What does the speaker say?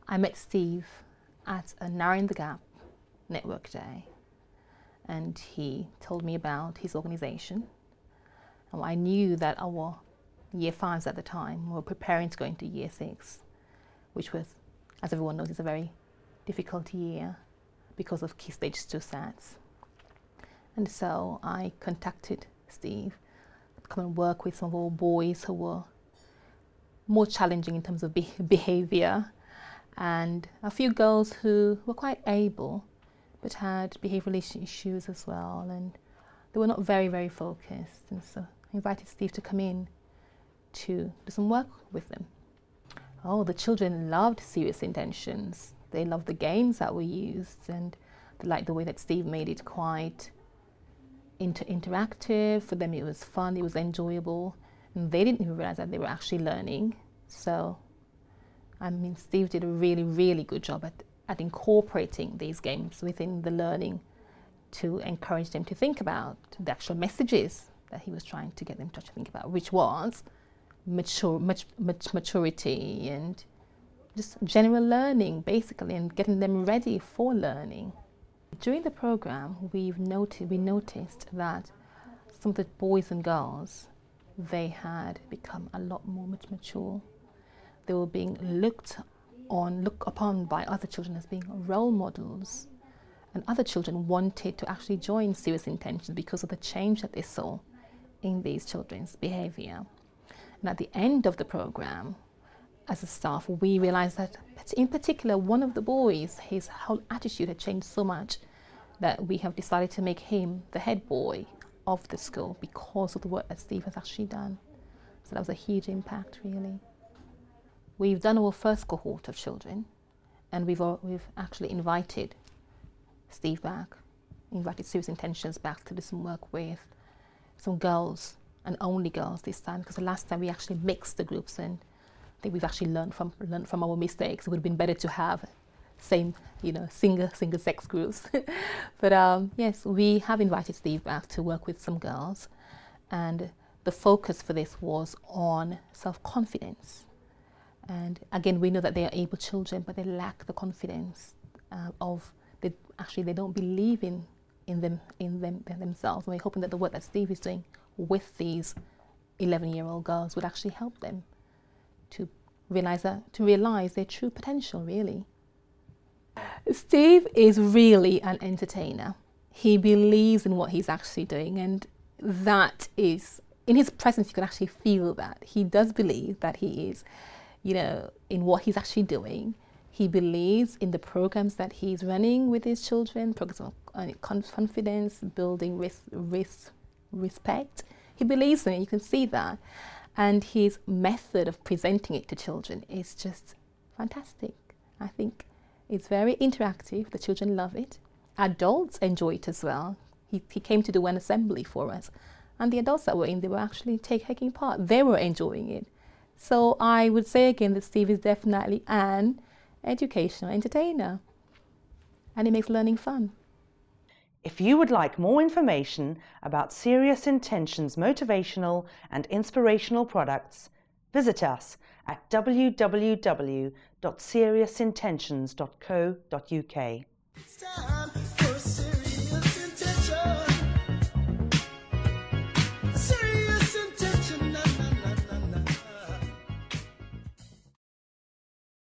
I met Steve at a Narrowing the Gap network day, and he told me about his organisation. And I knew that our year 5s at the time were preparing to go into year 6, which was, as everyone knows, is a very difficult year because of Key Stage 2 SATs. And so I contacted Steve to come and work with some of our boys who were more challenging in terms of behaviour, and a few girls who were quite able but had behavioural issues as well, and they were not very, very focused. And so I invited Steve to come in to do some work with them. Oh, the children loved Serious Intentions. They loved the games that were used, and they liked the way that Steve made it quite interactive. For them it was fun, it was enjoyable, and they didn't even realise that they were actually learning. So, I mean, Steve did a really, really good job at incorporating these games within the learning to encourage them to think about the actual messages that he was trying to get them to think about, which was maturity and just general learning, basically, and getting them ready for learning. During the program, we noticed that some of the boys and girls, they had become a lot more mature. They were being looked upon by other children as being role models, and other children wanted to actually join Serious Intentions because of the change that they saw in these children's behaviour. And at the end of the program, as a staff, we realised that in particular one of the boys, his whole attitude had changed so much that we have decided to make him the head boy of the school because of the work that Steve has actually done. So that was a huge impact, really. We've done our first cohort of children, and we've actually invited Steve back, invited Serious Intentions back to do some work with some girls, and only girls this time, because the last time we actually mixed the groups, and I think we've actually learned from our mistakes. It would have been better to have same, single sex groups. But yes, we have invited Steve back to work with some girls, and the focus for this was on self-confidence. And again, we know that they are able children, but they lack the confidence they don't believe in themselves. And we're hoping that the work that Steve is doing with these 11-year-old girls would actually help them to realize their true potential, really. Steve is really an entertainer. He believes in what he's actually doing, and that is, in his presence, you can actually feel that. He does believe that he is, in what he's actually doing. He believes in the programs that he's running with his children, programs of confidence, building respect. He believes in it, you can see that. And his method of presenting it to children is just fantastic. I think it's very interactive. The children love it. Adults enjoy it as well. He came to do an assembly for us, and the adults that were in, they were actually taking part. They were enjoying it. So I would say again that Steve is definitely an educational entertainer, and he makes learning fun. If you would like more information about Serious Intentions motivational and inspirational products, visit us at www.seriousintentions.co.uk.